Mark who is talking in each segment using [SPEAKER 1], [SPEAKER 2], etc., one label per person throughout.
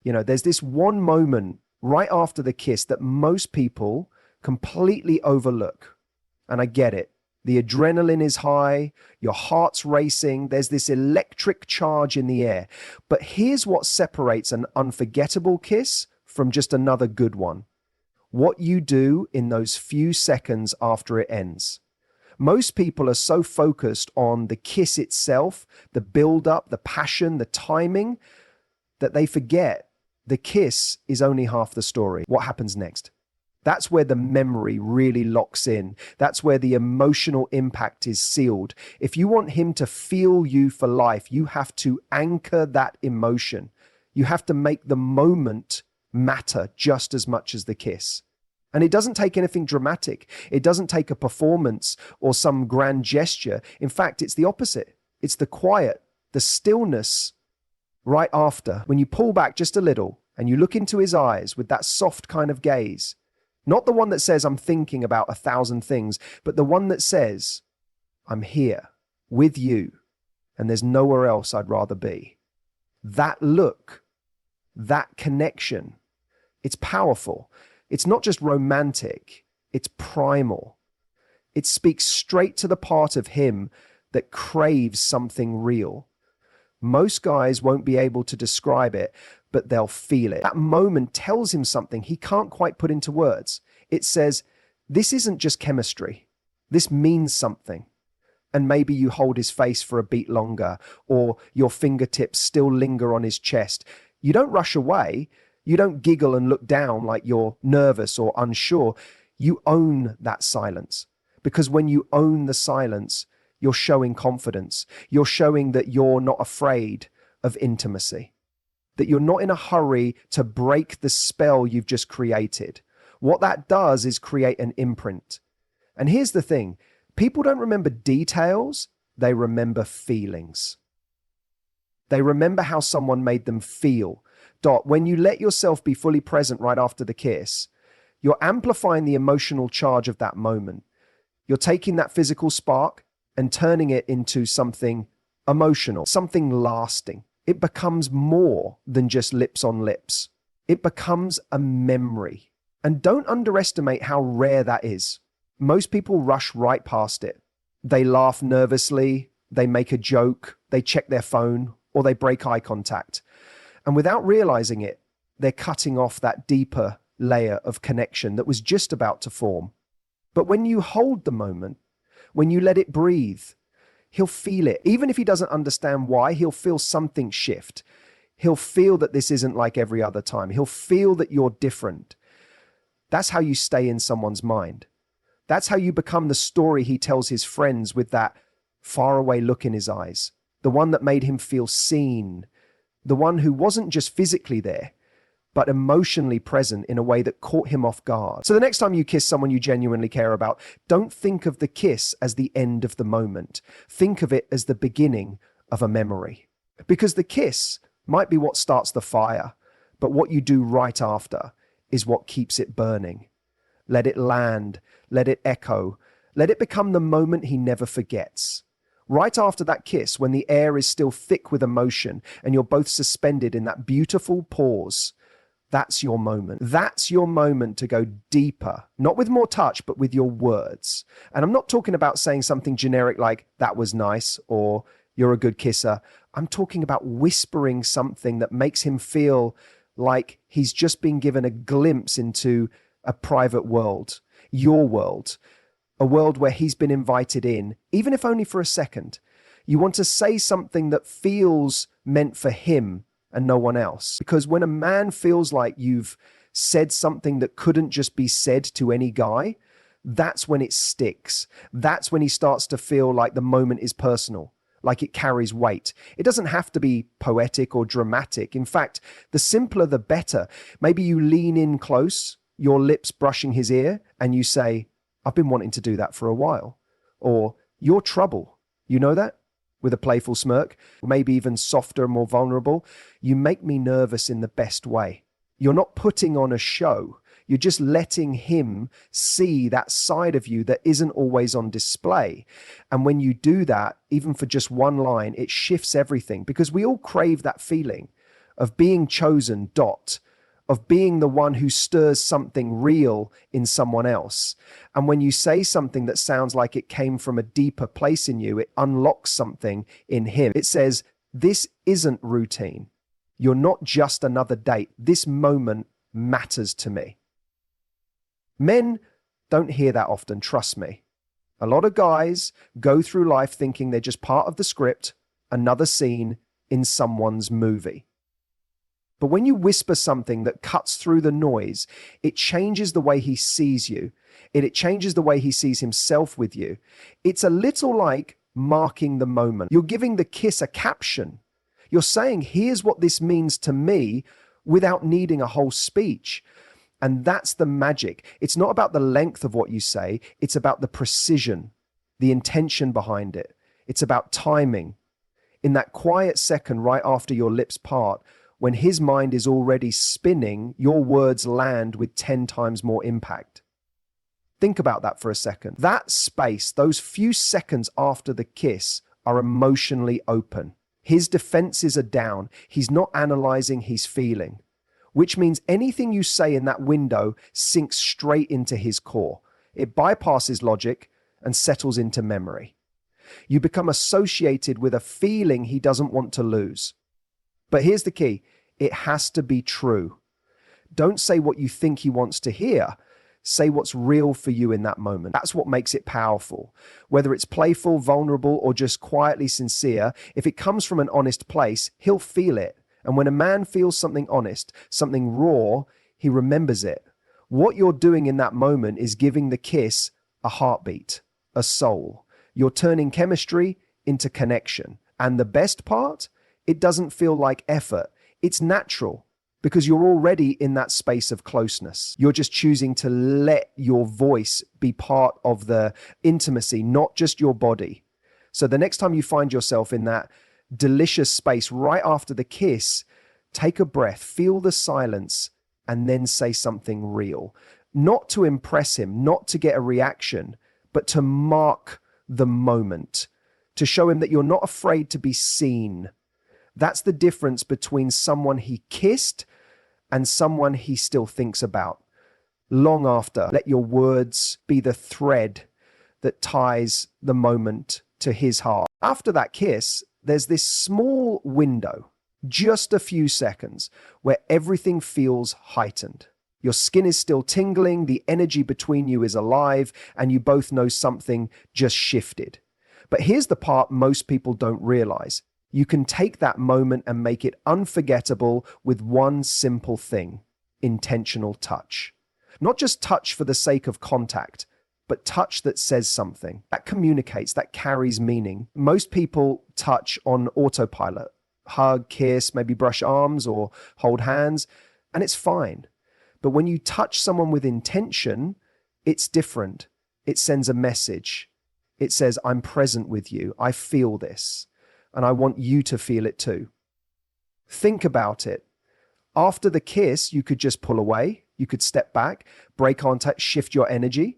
[SPEAKER 1] There's this one moment right after the kiss that most people completely overlook. And I get it. The adrenaline is high, your heart's racing, there's this electric charge in the air. But here's what separates an unforgettable kiss from just another good one: what you do in those few seconds after it ends. Most people are so focused on the kiss itself, the build up, the passion, the timing, that they forget the kiss is only half the story. What happens next? That's where the memory really locks in. That's where the emotional impact is sealed. If you want him to feel you for life, you have to anchor that emotion. You have to make the moment matter just as much as the kiss. And it doesn't take anything dramatic. It doesn't take a performance or some grand gesture. In fact, it's the opposite. It's the quiet, the stillness right after. When you pull back just a little and you look into his eyes with that soft kind of gaze, not the one that says, I'm thinking about 1,000 things, but the one that says, I'm here with you and there's nowhere else I'd rather be. That look, that connection, it's powerful. It's not just romantic, it's primal. It speaks straight to the part of him that craves something real. Most guys won't be able to describe it, but they'll feel it. That moment tells him something he can't quite put into words. It says, this isn't just chemistry. This means something. And maybe you hold his face for a beat longer, or your fingertips still linger on his chest. You don't rush away. You don't giggle and look down like you're nervous or unsure. You own that silence. Because when you own the silence, you're showing confidence. You're showing that you're not afraid of intimacy, that you're not in a hurry to break the spell you've just created. What that does is create an imprint. And here's the thing, people don't remember details, they remember feelings. They remember how someone made them feel. When you let yourself be fully present right after the kiss, you're amplifying the emotional charge of that moment. You're taking that physical spark and turning it into something emotional, something lasting. It becomes more than just lips on lips. It becomes a memory. And don't underestimate how rare that is. Most people rush right past it. They laugh nervously, they make a joke, they check their phone, or they break eye contact. And without realizing it, they're cutting off that deeper layer of connection that was just about to form. But when you hold the moment, when you let it breathe, he'll feel it. Even if he doesn't understand why, he'll feel something shift. He'll feel that this isn't like every other time. He'll feel that you're different. That's how you stay in someone's mind. That's how you become the story he tells his friends with that faraway look in his eyes. The one that made him feel seen. The one who wasn't just physically there, but emotionally present in a way that caught him off guard. So the next time you kiss someone you genuinely care about, don't think of the kiss as the end of the moment. Think of it as the beginning of a memory. Because the kiss might be what starts the fire, but what you do right after is what keeps it burning. Let it land, let it echo, let it become the moment he never forgets. Right after that kiss, when the air is still thick with emotion and you're both suspended in that beautiful pause, that's your moment. That's your moment to go deeper, not with more touch, but with your words. And I'm not talking about saying something generic like, that was nice, or you're a good kisser. I'm talking about whispering something that makes him feel like he's just been given a glimpse into a private world, your world, a world where he's been invited in, even if only for a second. You want to say something that feels meant for him and no one else. Because when a man feels like you've said something that couldn't just be said to any guy, that's when it sticks. That's when he starts to feel like the moment is personal, like it carries weight. It doesn't have to be poetic or dramatic. In fact, the simpler the better. Maybe you lean in close, your lips brushing his ear, and you say, I've been wanting to do that for a while. Or, you're trouble. You know that? With a playful smirk, maybe even softer and more vulnerable. You make me nervous in the best way. You're not putting on a show. You're just letting him see that side of you that isn't always on display. And when you do that, even for just one line, it shifts everything, because we all crave that feeling of being chosen, of being the one who stirs something real in someone else. And when you say something that sounds like it came from a deeper place in you, it unlocks something in him. It says, this isn't routine. You're not just another date. This moment matters to me. Men don't hear that often, trust me. A lot of guys go through life thinking they're just part of the script, another scene in someone's movie. But when you whisper something that cuts through the noise, it changes the way he sees you. It changes the way he sees himself with you. It's a little like marking the moment. You're giving the kiss a caption. You're saying, here's what this means to me without needing a whole speech. And that's the magic. It's not about the length of what you say. It's about the precision, the intention behind it. It's about timing. In that quiet second right after your lips part, when his mind is already spinning, your words land with 10 times more impact. Think about that for a second. That space, those few seconds after the kiss, are emotionally open. His defenses are down. He's not analyzing, he's feeling. Which means anything you say in that window sinks straight into his core. It bypasses logic and settles into memory. You become associated with a feeling he doesn't want to lose. But here's the key. It has to be true. Don't say what you think he wants to hear. Say what's real for you in that moment. That's what makes it powerful. Whether it's playful, vulnerable, or just quietly sincere, if it comes from an honest place, he'll feel it. And when a man feels something honest, something raw, he remembers it. What you're doing in that moment is giving the kiss a heartbeat, a soul. You're turning chemistry into connection. And the best part? It doesn't feel like effort. It's natural because you're already in that space of closeness. You're just choosing to let your voice be part of the intimacy, not just your body. So the next time you find yourself in that delicious space right after the kiss, take a breath, feel the silence, and then say something real. Not to impress him, not to get a reaction, but to mark the moment, to show him that you're not afraid to be seen. That's the difference between someone he kissed and someone he still thinks about. Long after, let your words be the thread that ties the moment to his heart. After that kiss, there's this small window, just a few seconds, where everything feels heightened. Your skin is still tingling, the energy between you is alive, and you both know something just shifted. But here's the part most people don't realize. You can take that moment and make it unforgettable with one simple thing: intentional touch. Not just touch for the sake of contact, but touch that says something, that communicates, that carries meaning. Most people touch on autopilot, hug, kiss, maybe brush arms or hold hands, and it's fine. But when you touch someone with intention, it's different. It sends a message. It says, I'm present with you. I feel this, and I want you to feel it too. Think about it. After the kiss, you could just pull away. You could step back, break contact, shift your energy.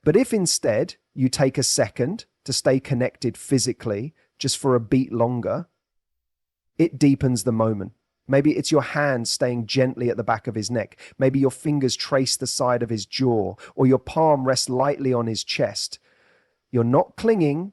[SPEAKER 1] But if instead you take a second to stay connected physically, just for a beat longer, it deepens the moment. Maybe it's your hand staying gently at the back of his neck. Maybe your fingers trace the side of his jaw, or your palm rests lightly on his chest. You're not clinging.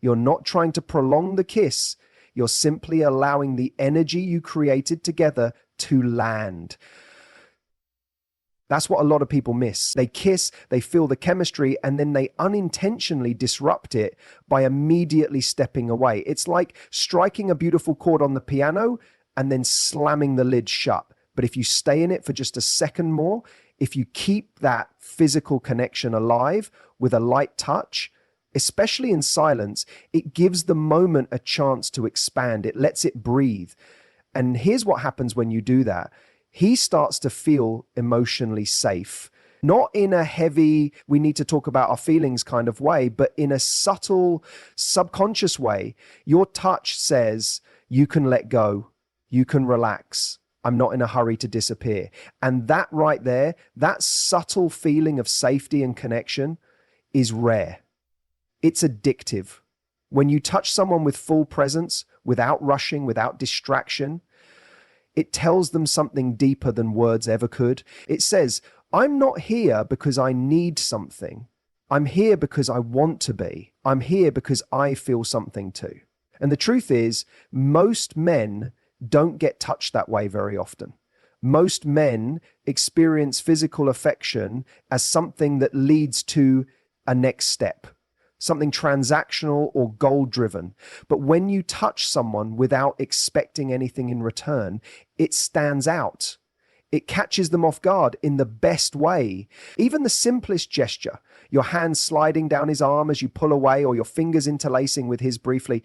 [SPEAKER 1] You're not trying to prolong the kiss. You're simply allowing the energy you created together to land. That's what a lot of people miss. They kiss, they feel the chemistry, and then they unintentionally disrupt it by immediately stepping away. It's like striking a beautiful chord on the piano and then slamming the lid shut. But if you stay in it for just a second more, if you keep that physical connection alive with a light touch, especially in silence, it gives the moment a chance to expand. It lets it breathe. And here's what happens when you do that. He starts to feel emotionally safe, not in a heavy, we need to talk about our feelings kind of way, but in a subtle, subconscious way. Your touch says, you can let go, you can relax. I'm not in a hurry to disappear. And that right there, that subtle feeling of safety and connection is rare. It's addictive. When you touch someone with full presence, without rushing, without distraction, It tells them something deeper than words ever could. It says, I'm not here because I need something. I'm here because I want to be. I'm here because I feel something too. And the truth is, most men don't get touched that way very often. Most men experience physical affection as something that leads to a next step, something transactional or goal driven. But when you touch someone without expecting anything in return, it stands out. It catches them off guard in the best way. Even the simplest gesture, your hand sliding down his arm as you pull away, or your fingers interlacing with his briefly,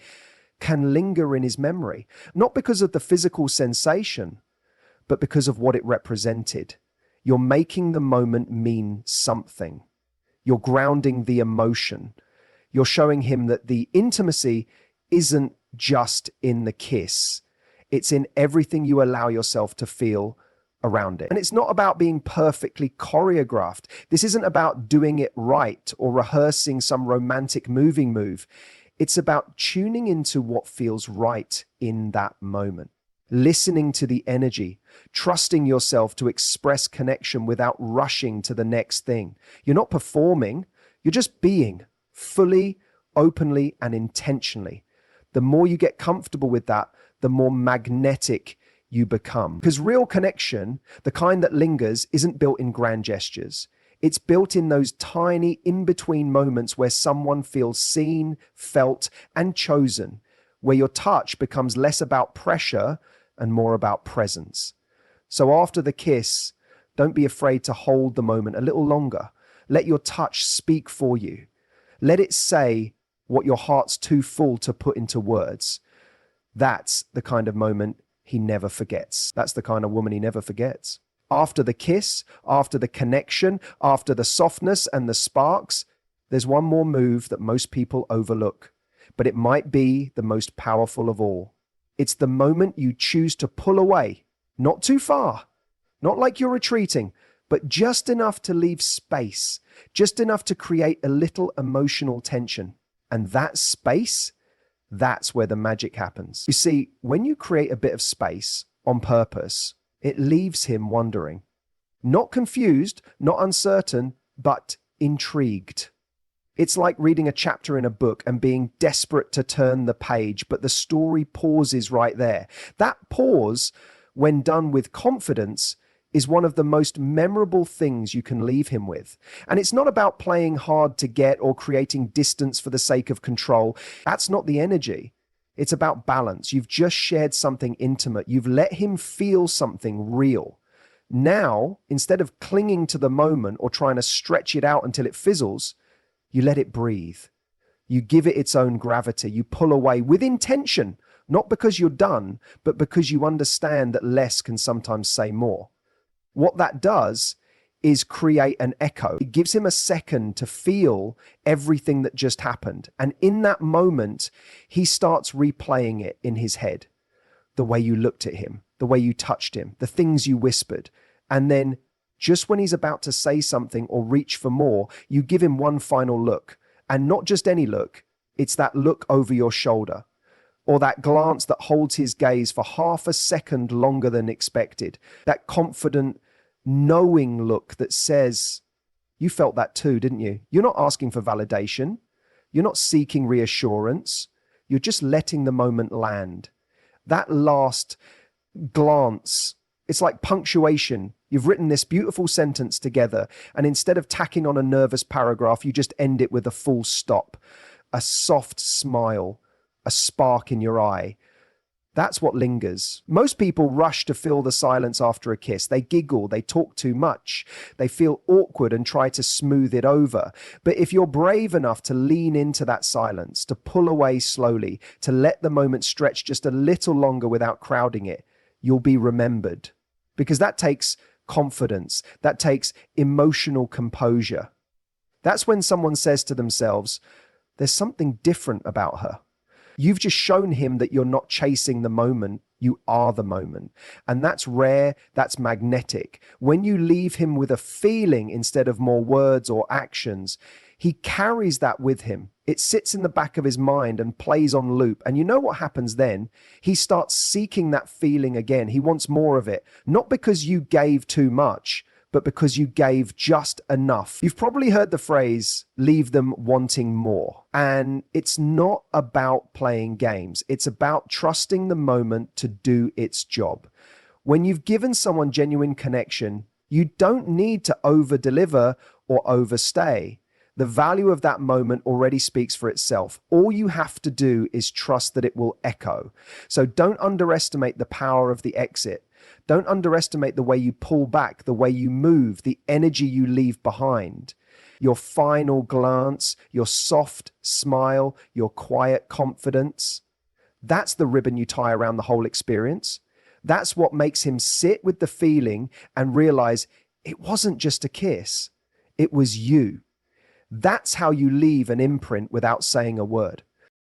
[SPEAKER 1] can linger in his memory, not because of the physical sensation, but because of what it represented. You're making the moment mean something. You're grounding the emotion. You're showing him that the intimacy isn't just in the kiss. It's in everything you allow yourself to feel around it. And it's not about being perfectly choreographed. This isn't about doing it right or rehearsing some romantic moving move. It's about tuning into what feels right in that moment. Listening to the energy, trusting yourself to express connection without rushing to the next thing. You're not performing, you're just being fully, openly, and intentionally. The more you get comfortable with that, the more magnetic you become. Because real connection, the kind that lingers, isn't built in grand gestures. It's built in those tiny in-between moments where someone feels seen, felt, and chosen, where your touch becomes less about pressure and more about presence. So after the kiss, don't be afraid to hold the moment a little longer. Let your touch speak for you. Let it say what your heart's too full to put into words. That's the kind of moment he never forgets. That's the kind of woman he never forgets. After the kiss, after the connection, after the softness and the sparks, there's one more move that most people overlook, but it might be the most powerful of all. It's the moment you choose to pull away, not too far, not like you're retreating, but just enough to leave space, just enough to create a little emotional tension. And that space, that's where the magic happens. You see, when you create a bit of space on purpose, it leaves him wondering. Not confused, not uncertain, but intrigued. It's like reading a chapter in a book and being desperate to turn the page, but the story pauses right there. That pause, when done with confidence, is one of the most memorable things you can leave him with. And it's not about playing hard to get or creating distance for the sake of control. That's not the energy. It's about balance. You've just shared something intimate. You've let him feel something real. Now, instead of clinging to the moment or trying to stretch it out until it fizzles, you let it breathe. You give it its own gravity. You pull away with intention, not because you're done, but because you understand that less can sometimes say more. What that does is create an echo. It gives him a second to feel everything that just happened. And in that moment, he starts replaying it in his head. The way you looked at him, the way you touched him, the things you whispered. And then just when he's about to say something or reach for more, you give him one final look. And not just any look, it's that look over your shoulder, or that glance that holds his gaze for half a second longer than expected. That confident, knowing look that says, you felt that too, didn't you? You're not asking for validation. You're not seeking reassurance. You're just letting the moment land. That last glance, it's like punctuation. You've written this beautiful sentence together, and instead of tacking on a nervous paragraph, you just end it with a full stop, a soft smile, a spark in your eye. That's what lingers. Most people rush to fill the silence after a kiss. They giggle, they talk too much, they feel awkward and try to smooth it over. But if you're brave enough to lean into that silence, to pull away slowly, to let the moment stretch just a little longer without crowding it, you'll be remembered. Because that takes confidence, that takes emotional composure. That's when someone says to themselves, there's something different about her. You've just shown him that you're not chasing the moment, you are the moment. And that's rare, that's magnetic. When you leave him with a feeling instead of more words or actions, he carries that with him. It sits in the back of his mind and plays on loop. And you know what happens then? He starts seeking that feeling again. He wants more of it, not because you gave too much, but because you gave just enough. You've probably heard the phrase, leave them wanting more. And it's not about playing games. It's about trusting the moment to do its job. When you've given someone genuine connection, you don't need to over-deliver or overstay. The value of that moment already speaks for itself. All you have to do is trust that it will echo. So don't underestimate the power of the exit. Don't underestimate the way you pull back, the way you move, the energy you leave behind. Your final glance, your soft smile, your quiet confidence. That's the ribbon you tie around the whole experience. That's what makes him sit with the feeling and realize it wasn't just a kiss, it was you. That's how you leave an imprint without saying a word.